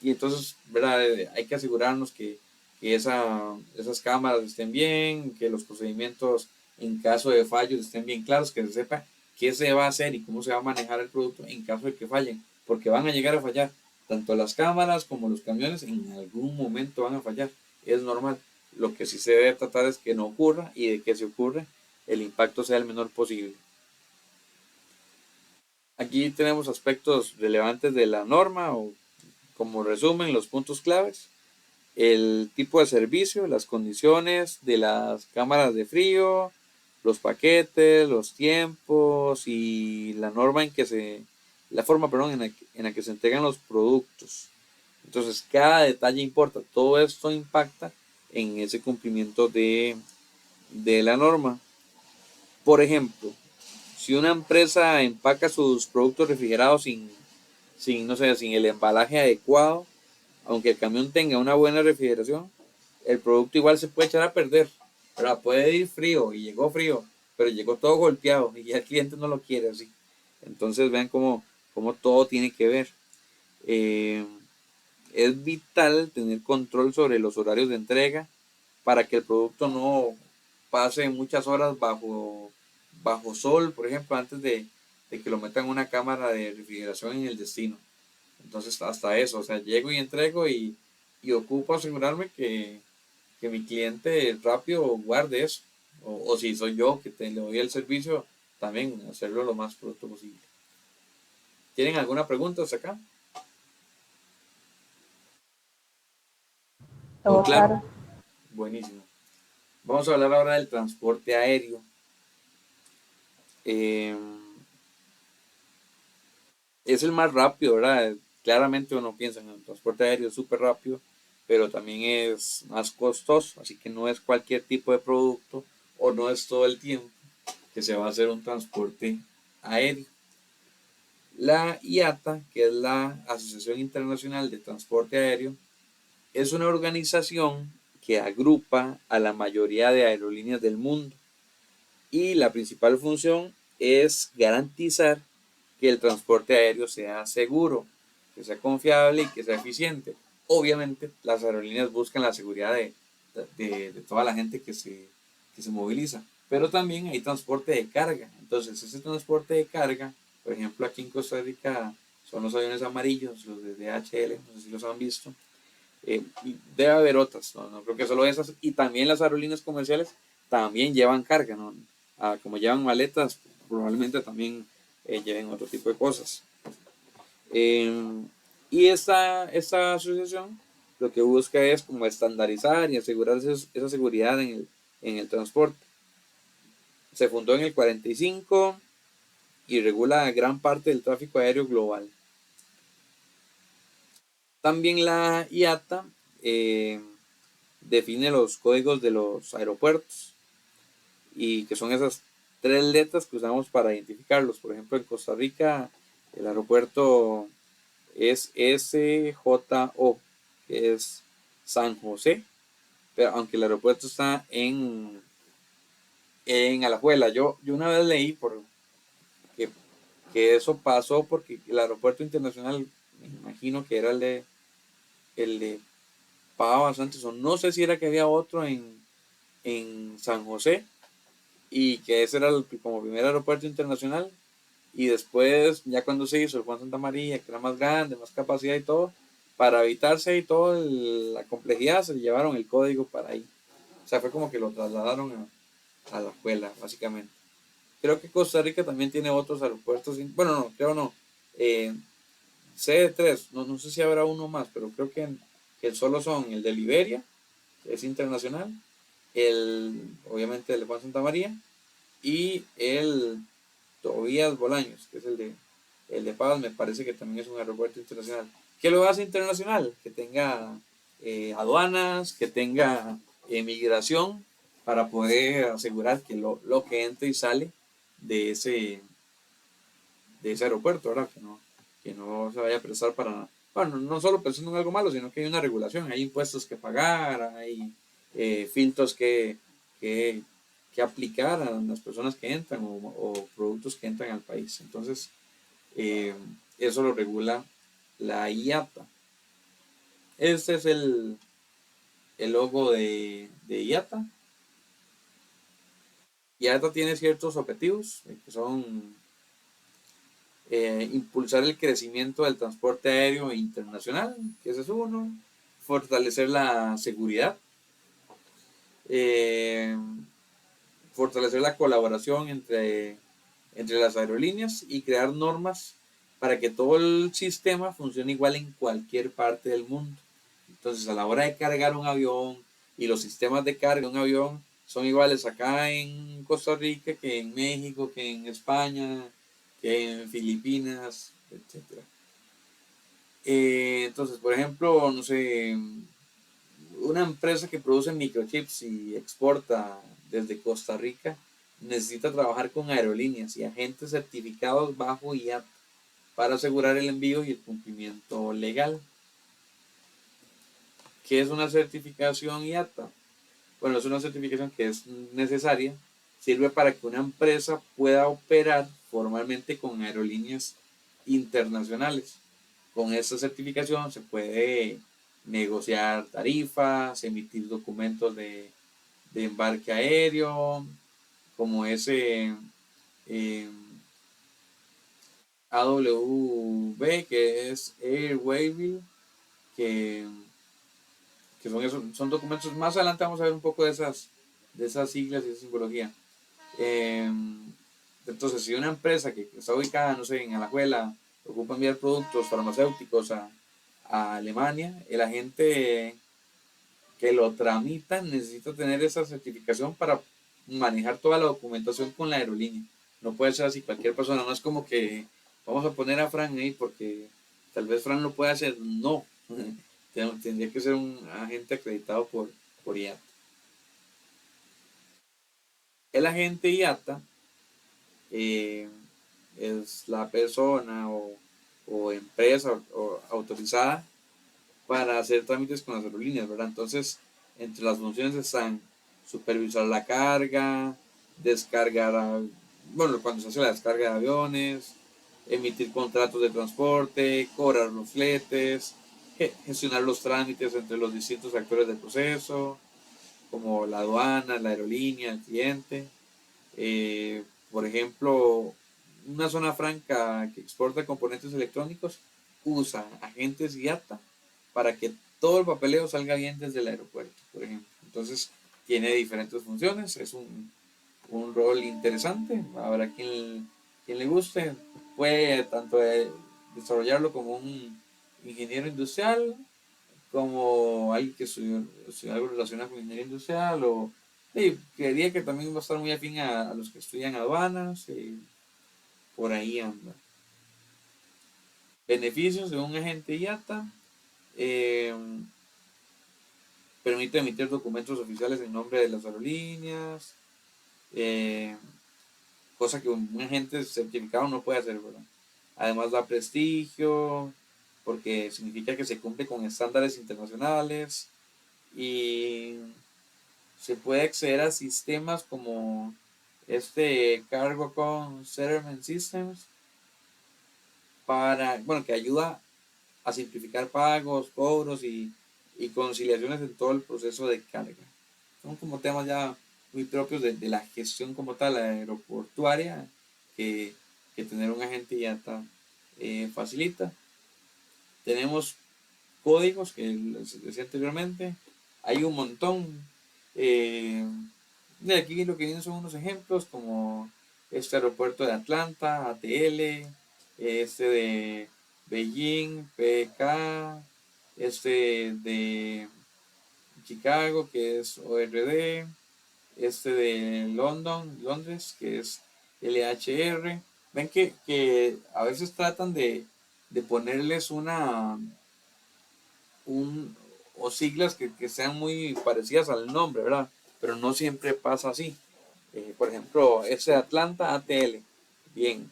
y entonces, ¿verdad? Hay que asegurarnos que esas cámaras estén bien, que los procedimientos en caso de fallos estén bien claros, que se sepa qué se va a hacer y cómo se va a manejar el producto en caso de que fallen, porque van a llegar a fallar. Tanto las cámaras como los camiones en algún momento van a fallar, es normal. Lo que sí se debe tratar es que no ocurra y de que se ocurre el impacto sea el menor posible. Aquí tenemos aspectos relevantes de la norma o como resumen los puntos claves, el tipo de servicio, las condiciones de las cámaras de frío, los paquetes, los tiempos y la norma la forma, perdón, en la que se entregan los productos. Entonces, cada detalle importa. Todo esto impacta en ese cumplimiento de la norma. Por ejemplo, si una empresa empaca sus productos refrigerados no sé, sin el embalaje adecuado, aunque el camión tenga una buena refrigeración, el producto igual se puede echar a perder. Pero puede ir frío y llegó frío, pero llegó todo golpeado y ya el cliente no lo quiere así. Entonces vean cómo todo tiene que ver. Eh, es vital tener control sobre los horarios de entrega para que el producto no pase muchas horas bajo sol, por ejemplo, antes de que lo metan en una cámara de refrigeración en el destino. Entonces, hasta eso, o sea, llego y entrego y ocupo asegurarme que mi cliente rápido guarde eso. O si soy yo que le doy el servicio, también hacerlo lo más pronto posible. ¿Tienen alguna pregunta hasta acá? ¿Todo Todo claro? claro. Buenísimo. Vamos a hablar ahora del transporte aéreo. Eh, es el más rápido, ¿verdad? Claramente uno piensa en el transporte aéreo es súper rápido, pero también es más costoso, así que no es cualquier tipo de producto o no es todo el tiempo que se va a hacer un transporte aéreo. La IATA, que es la Asociación Internacional de Transporte Aéreo, es una organización que agrupa a la mayoría de aerolíneas del mundo y la principal función es garantizar que el transporte aéreo sea seguro, que sea confiable y que sea eficiente. Obviamente las aerolíneas buscan la seguridad de toda la gente que se moviliza, pero también hay transporte de carga. Entonces ese transporte de carga, por ejemplo aquí en Costa Rica son los aviones amarillos, los de DHL, no sé si los han visto. Y debe haber otras, ¿no? No creo que solo esas. Y también las aerolíneas comerciales también llevan carga, ¿no? Como llevan maletas, probablemente también lleven otro tipo de cosas. Eh, y esta asociación lo que busca es como estandarizar y asegurar esa seguridad en el transporte. Se fundó en el 45 y regula gran parte del tráfico aéreo global. También la IATA define los códigos de los aeropuertos y que son esas tres letras que usamos para identificarlos. Por ejemplo, en Costa Rica el aeropuerto es SJO, que es San José, pero aunque el aeropuerto está en Alajuela. Yo una vez leí que, que eso pasó porque el aeropuerto internacional, me imagino que era el de Pavas antes, o no sé si era que había otro en San José, y que ese era como primer aeropuerto internacional. Y después, ya cuando se hizo el Juan Santa María, que era más grande, más capacidad y todo, para evitarse y toda la complejidad, se llevaron el código para ahí. O sea, fue como que lo trasladaron a la escuela, básicamente. Creo que Costa Rica también tiene otros aeropuertos. Bueno, no, creo no. Eh, C3, no sé si habrá uno más, pero creo que solo son el de Liberia, que es internacional, obviamente el de Juan Santa María, y el Tobías Bolaños, que es el de Pavas, me parece que también es un aeropuerto internacional. ¿Qué lo hace internacional? Que tenga aduanas, que tenga migración, para poder asegurar que lo que entra y sale de ese aeropuerto, ¿verdad? Que no se vaya a prestar para, bueno, no solo pensando en algo malo, sino que hay una regulación, hay impuestos que pagar, hay filtros que, que aplicar a las personas que entran o productos que entran al país. Entonces, eh, eso lo regula la IATA. Este es el logo de IATA. IATA tiene ciertos objetivos, que son impulsar el crecimiento del transporte aéreo internacional, que ese es uno, fortalecer la seguridad, eh, fortalecer la colaboración entre las aerolíneas y crear normas para que todo el sistema funcione igual en cualquier parte del mundo. Entonces, a la hora de cargar un avión y los sistemas de carga de un avión son iguales acá en Costa Rica que en México, que en España, que en Filipinas, etcétera. Entonces, por ejemplo, no sé, una empresa que produce microchips y exporta desde Costa Rica necesita trabajar con aerolíneas y agentes certificados bajo IATA para asegurar el envío y el cumplimiento legal. ¿Qué es una certificación IATA? Bueno, es una certificación que es necesaria, sirve para que una empresa pueda operar formalmente con aerolíneas internacionales. Con esta certificación se puede negociar tarifas, emitir documentos de embarque aéreo, como ese eh, AWB, que es Airwaybill, que, que son documentos. Más adelante vamos a ver un poco de esas siglas y esa simbología. Eh, entonces, si una empresa que está ubicada, no sé, en Alajuela, ocupa enviar productos farmacéuticos a Alemania, el agente que lo tramita necesita tener esa certificación para manejar toda la documentación con la aerolínea. No puede ser así cualquier persona, no es como que vamos a poner a Fran ahí porque tal vez Fran lo puede hacer. No, tendría que ser un agente acreditado por IATA. El agente IATA es la persona o empresa autorizada para hacer trámites con las aerolíneas, ¿verdad? Entonces, entre las funciones están supervisar la carga, descargar, bueno, cuando se hace la descarga de aviones, emitir contratos de transporte, cobrar los fletes, gestionar los trámites entre los distintos actores del proceso, como la aduana, la aerolínea, el cliente. Por ejemplo, una zona franca que exporta componentes electrónicos usa agentes IATA para que todo el papeleo salga bien desde el aeropuerto, por ejemplo. Entonces, tiene diferentes funciones, es un rol interesante. Habrá quien le guste, puede tanto desarrollarlo como un ingeniero industrial, como alguien que estudió algo relacionado con ingeniería industrial, o creería que también va a estar muy afín a los que estudian aduanas, por ahí anda. Beneficios de un agente IATA: eh, permite emitir documentos oficiales en nombre de las aerolíneas, eh, cosa que un agente certificado no puede hacer, ¿verdad? Además da prestigio, porque significa que se cumple con estándares internacionales y se puede acceder a sistemas como este Cargo con Settlement Systems para, bueno, que ayuda a simplificar pagos, cobros y conciliaciones en todo el proceso de carga. Son como temas ya muy propios de la gestión como tal aeroportuaria que, que tener un agente ya está, facilita. Tenemos códigos que les decía anteriormente, hay un montón. eh, de aquí lo que vienen son unos ejemplos como este aeropuerto de Atlanta, ATL, este de Beijing, PK, este de Chicago, que es ORD, este de Londres, que es LHR. Ven que a veces tratan de ponerles un, o siglas que sean muy parecidas al nombre, ¿verdad? Pero no siempre pasa así. Por ejemplo, ese de Atlanta, ATL, bien,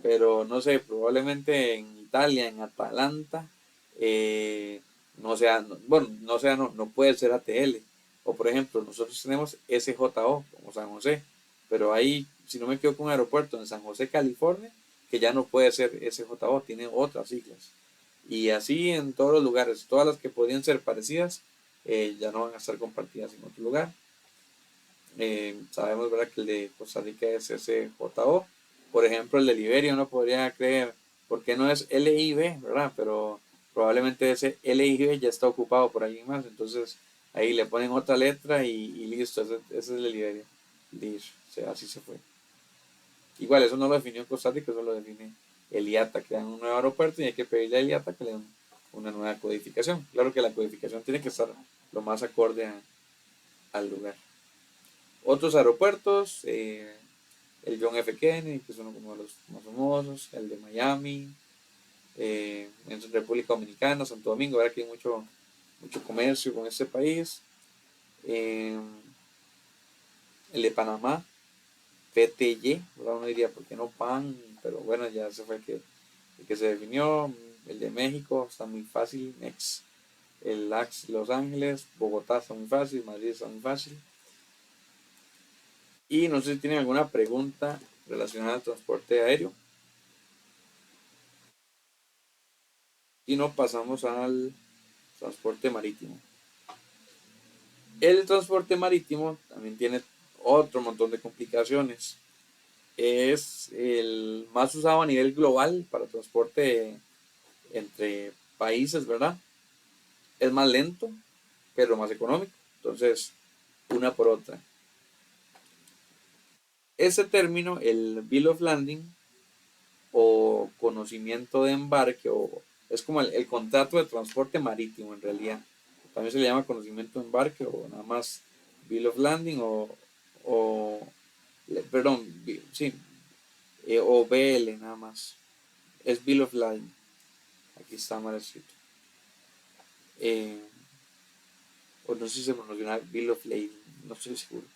pero no sé, probablemente en Italia, en Atalanta, no sea, bueno, no sea, no puede ser ATL. O por ejemplo, nosotros tenemos SJO, como San José, pero ahí, si no me equivoco, un aeropuerto en San José, California, que ya no puede ser SJO, tiene otras siglas. Y así en todos los lugares, todas las que podían ser parecidas, ya no van a estar compartidas en otro lugar. Sabemos, ¿verdad?, que el de Costa Rica es SJO. Por ejemplo, el de Liberia uno podría creer, ¿por qué no es LIB, verdad? Pero probablemente ese LIB ya está ocupado por alguien más. Entonces ahí le ponen otra letra y listo, ese es el de Liberia. Listo, o sea, así se fue. Igual, eso no lo definió Costa Rica, eso lo define el IATA, que dan un nuevo aeropuerto y hay que pedirle al IATA que le den una nueva codificación. Claro que la codificación tiene que estar lo más acorde al lugar. Otros aeropuertos, el John F. Kennedy, que es uno como de los más famosos, el de Miami, en República Dominicana, Santo Domingo, verdad que hay mucho comercio con este país. Eh, el de Panamá, PTY, ¿verdad? Uno diría, ¿por qué no PAN? Pero bueno, ya se fue el que se definió. El de México está muy fácil, next. El LAX Los Ángeles, Bogotá está muy fácil, Madrid está muy fácil. Y no sé si tienen alguna pregunta relacionada al transporte aéreo. Y no pasamos al transporte marítimo. El transporte marítimo también tiene otro montón de complicaciones. Es el más usado a nivel global para transporte entre países, ¿verdad? Es más lento, pero más económico. Entonces, una por otra. Ese término, el Bill of Landing o conocimiento de embarque, o es como el contrato de transporte marítimo en realidad. También se le llama conocimiento de embarque o nada más Bill of Landing o perdón, sí, o BL nada más. Es Bill of Landing. Aquí está mal escrito. Eh, o no sé si se pronuncia Bill of Lading, no estoy seguro.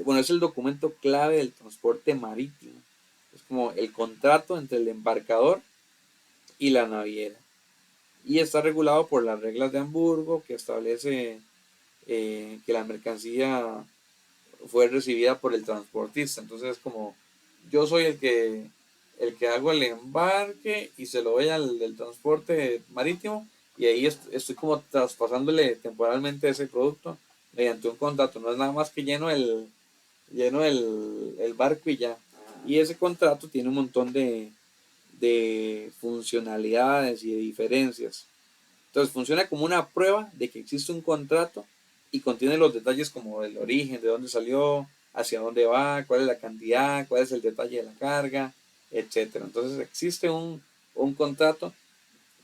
Bueno, es el documento clave del transporte marítimo. Es como el contrato entre el embarcador y la naviera. Y está regulado por las reglas de Hamburgo, que establece que la mercancía fue recibida por el transportista. Entonces es como yo soy el que hago el embarque y se lo doy al del transporte marítimo, y ahí estoy como traspasándole temporalmente ese producto mediante un contrato. No es nada más que lleno el barco y ya. Y ese contrato tiene un montón de funcionalidades y de diferencias. Entonces funciona como una prueba de que existe un contrato y contiene los detalles como el origen, de dónde salió, hacia dónde va, cuál es la cantidad, cuál es el detalle de la carga, etcétera. Entonces existe un contrato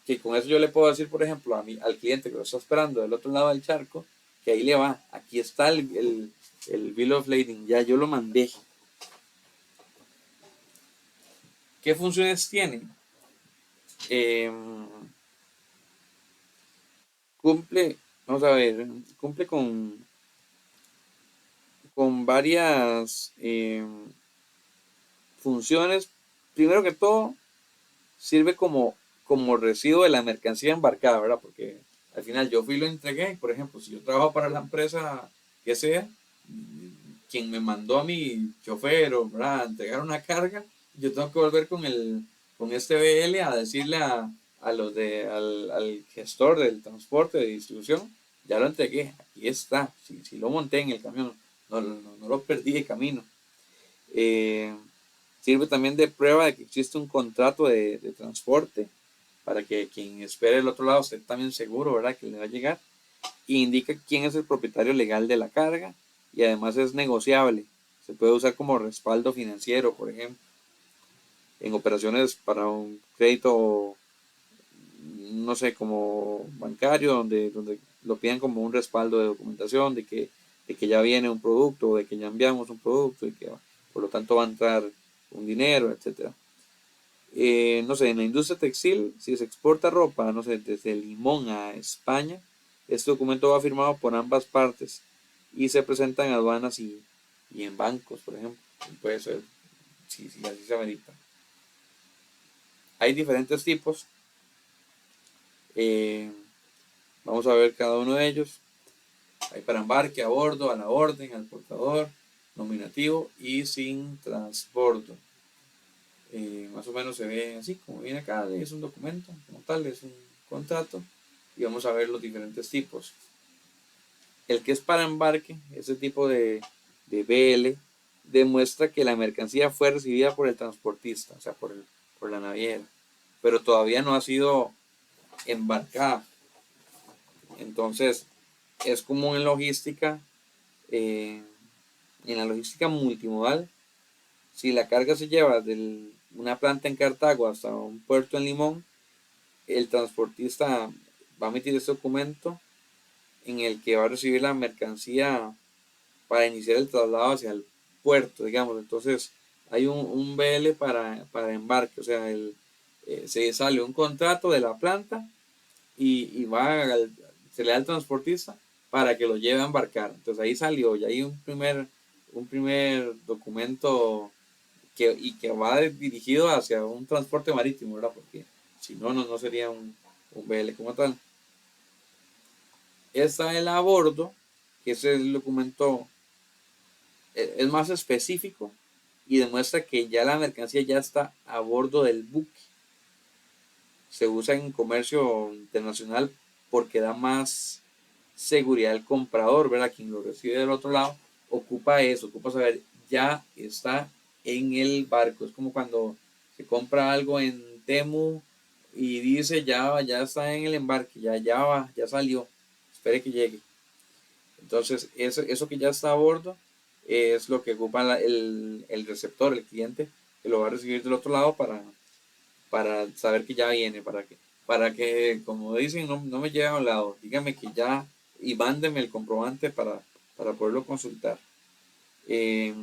que con eso yo le puedo decir, por ejemplo, al cliente que lo está esperando del otro lado del charco, que ahí le va, aquí está el Bill of Lading, ya yo lo mandé. ¿Qué funciones tiene? Eh, cumple, vamos a ver, cumple con varias funciones. Primero que todo, sirve como residuo de la mercancía embarcada, ¿verdad? Porque al final yo fui y lo entregué. Por ejemplo, si yo trabajo para la empresa que sea, quien me mandó a mi chofer o, ¿verdad?, a entregar una carga, yo tengo que volver con este BL a decirle al gestor del transporte de distribución, ya lo entregué, aquí está, si lo monté en el camión, no lo perdí de camino. Eh, Sirve también de prueba de que existe un contrato de transporte para que quien espere del otro lado esté también seguro, ¿verdad?, que le va a llegar. Y indica quién es el propietario legal de la carga, y además es negociable. Se puede usar como respaldo financiero, por ejemplo, en operaciones para un crédito, no sé, como bancario, donde lo pidan como un respaldo de documentación de que ya viene un producto, de que ya enviamos un producto y que por lo tanto va a entrar un dinero, etcétera. No sé, en la industria textil, si se exporta ropa, no sé, desde Limón a España, este documento va firmado por ambas partes y se presenta en aduanas y en bancos, por ejemplo. Puede ser, si así se amerita. Hay diferentes tipos. eh, Vamos a ver cada uno de ellos. Hay para embarque, a bordo, a la orden, al portador, nominativo y sin transbordo. Más o menos se ve así, como viene acá, es un documento, como tal, es un contrato, y vamos a ver los diferentes tipos. El que es para embarque, ese tipo de BL, demuestra que la mercancía fue recibida por el transportista, o sea, por la naviera, pero todavía no ha sido embarcada. Entonces, es como eh, en la logística multimodal. Si la carga se lleva de una planta en Cartago hasta un puerto en Limón, el transportista va a emitir este documento en el que va a recibir la mercancía para iniciar el traslado hacia el puerto, digamos. Entonces, hay un BL para embarque, o sea, se sale un contrato de la planta y se le da al transportista para que lo lleve a embarcar. Entonces, ahí salió, y hay un primer documento que va dirigido hacia un transporte marítimo, ¿verdad? Porque si no, no sería un BL como tal. Está el a bordo, que ese es el documento, es más específico y demuestra que ya la mercancía ya está a bordo del buque. Se usa en comercio internacional porque da más seguridad al comprador, ¿verdad? Quien lo recibe del otro lado ocupa eso, ocupa saber, ya está en el barco. Es como cuando se compra algo en Temu y dice, ya está en el embarque, ya va, ya salió, espere que llegue. Entonces, eso que ya está a bordo es lo que ocupa el receptor, el cliente, que lo va a recibir del otro lado para saber que ya viene, para que como dicen, no me lleve a un lado, dígame que ya y mándeme el comprobante para poderlo consultar. Eh,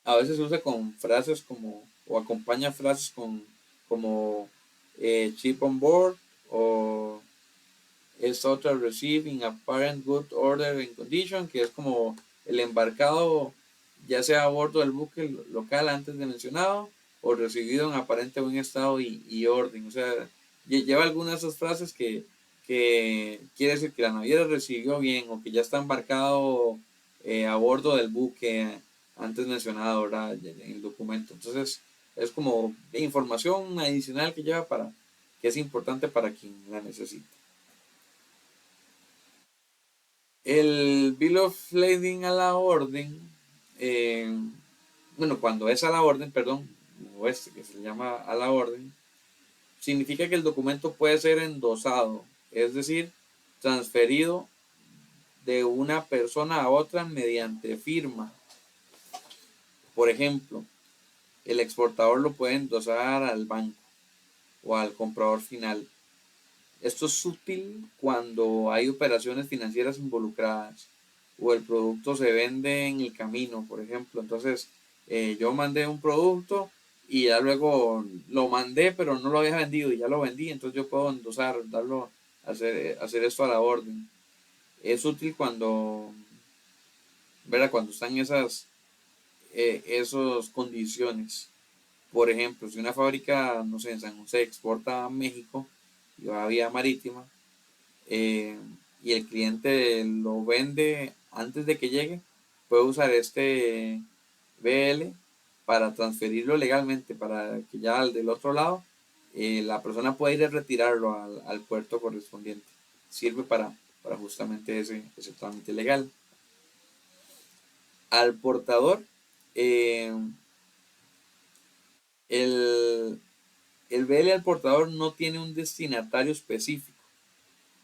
a veces se usa con frases o acompaña frases como chip on board, o es otra receiving apparent good order and condition, que es como el embarcado ya sea a bordo del buque local antes de mencionado o recibido en aparente buen estado y orden. O sea, lleva algunas de esas frases que quiere decir que la naviera recibió bien o que ya está embarcado a bordo del buque antes mencionado, ¿verdad? En el documento. Entonces, es como información adicional que lleva para que es importante para quien la necesita. El Bill of Lading a la orden, eh, bueno, cuando es a la orden, perdón, o este que se llama a la orden, significa que el documento puede ser endosado, es decir, transferido de una persona a otra mediante firma. Por ejemplo, el exportador lo puede endosar al banco o al comprador final. Esto es útil cuando hay operaciones financieras involucradas o el producto se vende en el camino, por ejemplo. Entonces, yo mandé un producto y ya luego lo mandé, pero no lo había vendido y ya lo vendí, entonces yo puedo endosar, darlo, hacer esto a la orden. Es útil cuando, ¿verdad? Cuando están esas condiciones. Por ejemplo, si una fábrica, no sé, en San José exporta a México y va a vía marítima, eh, y el cliente lo vende antes de que llegue, puede usar este BL para transferirlo legalmente, para que ya al del otro lado la persona pueda ir a retirarlo al puerto correspondiente. Sirve para justamente ese trámite legal. Al portador, eh, el, el BL al portador no tiene un destinatario específico.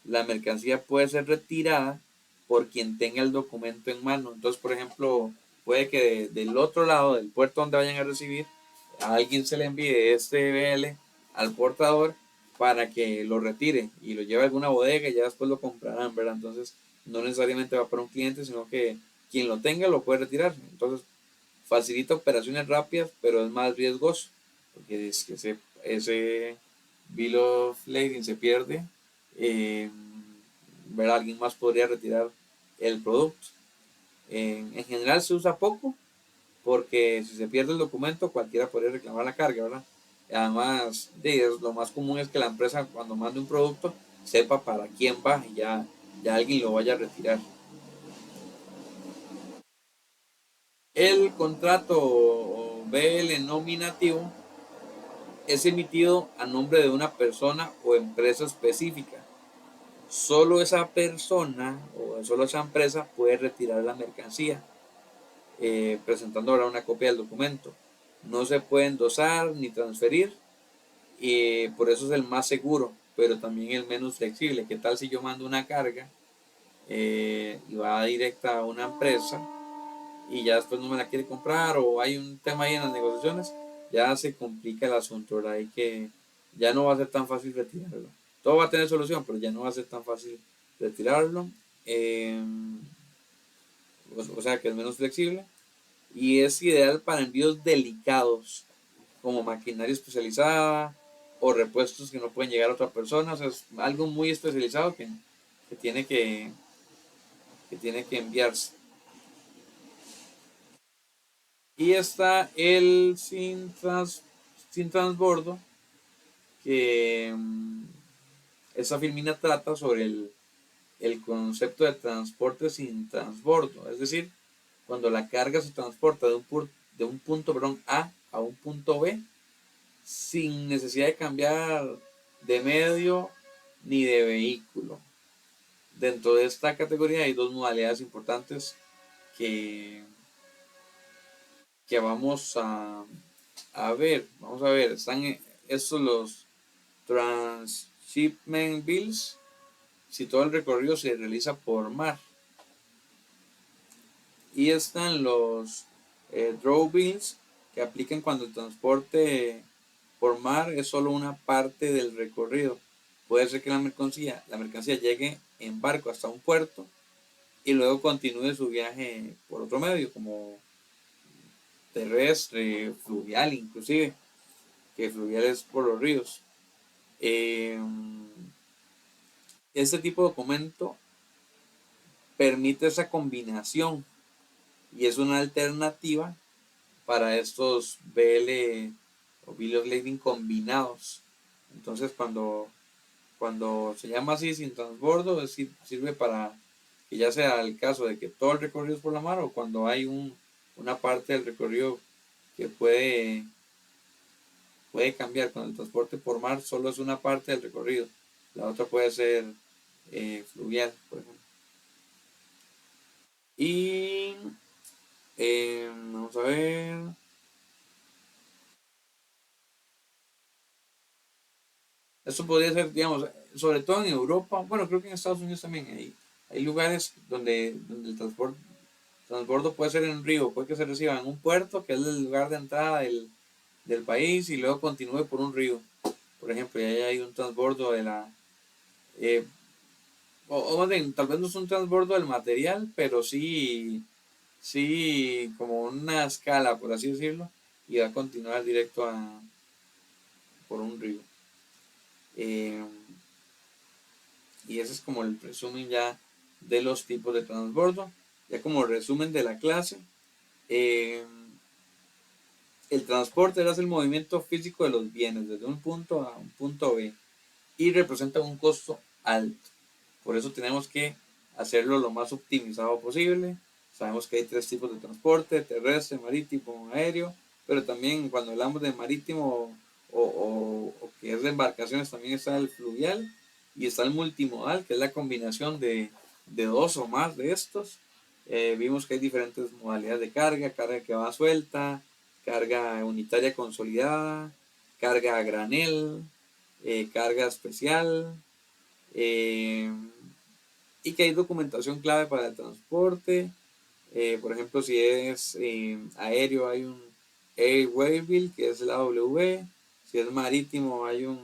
La mercancía puede ser retirada por quien tenga el documento en mano. Entonces, por ejemplo, puede que del otro lado del puerto donde vayan a recibir, a alguien se le envíe este BL al portador para que lo retire y lo lleve a alguna bodega y ya después lo comprarán, ¿verdad? Entonces, no necesariamente va para un cliente, sino que quien lo tenga lo puede retirar. Entonces, facilita operaciones rápidas, pero es más riesgoso, porque es que ese bill of lading se pierde, eh, ver a alguien más podría retirar el producto. En general se usa poco, porque si se pierde el documento, cualquiera podría reclamar la carga, ¿verdad? Además, lo más común es que la empresa cuando mande un producto sepa para quién va y ya alguien lo vaya a retirar. El contrato o BL nominativo es emitido a nombre de una persona o empresa específica. Solo esa persona o solo esa empresa puede retirar la mercancía, presentando ahora una copia del documento. No se puede endosar ni transferir, y por eso es el más seguro, pero también el menos flexible. ¿Qué tal si yo mando una carga y va directa a una empresa y ya después no me la quiere comprar o hay un tema ahí en las negociaciones? Ya se complica el asunto, ¿verdad? Y que ya no va a ser tan fácil retirarlo. Todo va a tener solución, pero ya no va a ser tan fácil retirarlo. Eh, o sea que es menos flexible y es ideal para envíos delicados como maquinaria especializada o repuestos que no pueden llegar a otra persona. O sea, es algo muy especializado que tiene que tiene que enviarse. Y está el sin transbordo, que esa filmina trata sobre el concepto de transporte sin transbordo, es decir, cuando la carga se transporta de un punto perdón, a un punto B sin necesidad de cambiar de medio ni de vehículo. Dentro de esta categoría hay dos modalidades importantes que, que a ver. Vamos a ver, están estos los Transshipment Bills, si todo el recorrido se realiza por mar. Y están los Draw Bills, que aplican cuando el transporte por mar es solo una parte del recorrido. Puede ser que la mercancía llegue en barco hasta un puerto y luego continúe su viaje por otro medio, como terrestre, fluvial inclusive, que fluvial es por los ríos. Eh, este tipo de documento permite esa combinación y es una alternativa para estos BL o Bill of Lading combinados. Entonces cuando se llama así sin transbordo, es decir, sirve para que ya sea el caso de que todo el recorrido es por la mar o cuando hay una parte del recorrido que puede cambiar. Con el transporte por mar solo es una parte del recorrido, la otra puede ser fluvial, por ejemplo. Y vamos a ver. Eso podría ser, digamos, sobre todo en Europa, bueno, creo que en Estados Unidos también hay lugares donde el transbordo puede ser en un río, puede que se reciba en un puerto, que es el lugar de entrada del país, y luego continúe por un río. Por ejemplo, y ahí hay un transbordo de la... eh, o más bien, tal vez no es un transbordo del material, pero sí como una escala, por así decirlo, y va a continuar directo por un río. Eh, y ese es como el resumen ya de los tipos de transbordo. Ya como resumen de la clase, eh, el transporte es el movimiento físico de los bienes desde un punto a un punto B y representa un costo alto. Por eso tenemos que hacerlo lo más optimizado posible. Sabemos que hay tres tipos de transporte: terrestre, marítimo, aéreo, pero también cuando hablamos de marítimo o que es de embarcaciones, también está el fluvial y está el multimodal, que es la combinación de dos o más de estos. Vimos que hay diferentes modalidades de carga que va suelta, carga unitaria consolidada, carga a granel, carga especial, eh, y que hay documentación clave para el transporte. Por ejemplo, si es aéreo, hay un Airway Bill, que es la W. Si es marítimo, hay un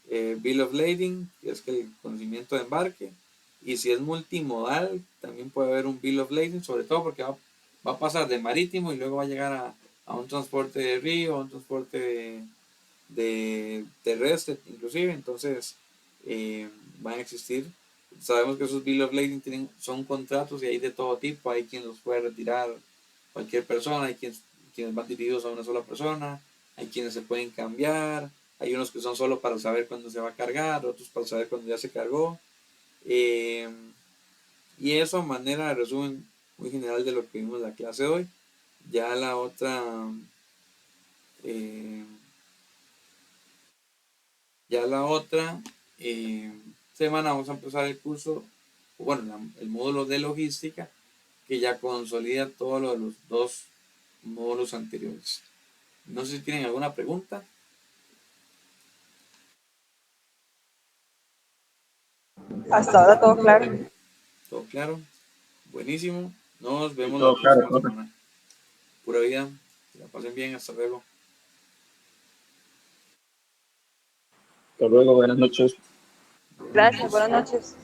Bill of Lading, que es el conocimiento de embarque. Y si es multimodal, también puede haber un Bill of Lading, sobre todo porque va a pasar de marítimo y luego va a llegar a un transporte de río, a un transporte de terrestre, inclusive. Entonces, van a existir. Sabemos que esos Bill of Lading son contratos y hay de todo tipo. Hay quien los puede retirar cualquier persona, hay quienes van dirigidos a una sola persona, hay quienes se pueden cambiar, hay unos que son solo para saber cuándo se va a cargar, otros para saber cuándo ya se cargó. Eh, y eso a manera de resumen muy general de lo que vimos en la clase de hoy. Ya la otra, eh, ya la otra eh, semana vamos a empezar el curso, bueno, el módulo de logística, que ya consolida todo lo de los dos módulos anteriores. No sé si tienen alguna pregunta. Hasta ahora todo claro. ¿Todo claro? Buenísimo. Nos Sí, vemos la todo claro, próxima profe. semana. Pura vida. Que la pasen bien. Hasta luego. Hasta luego, buenas noches. Buenas Gracias, noches. buenas noches.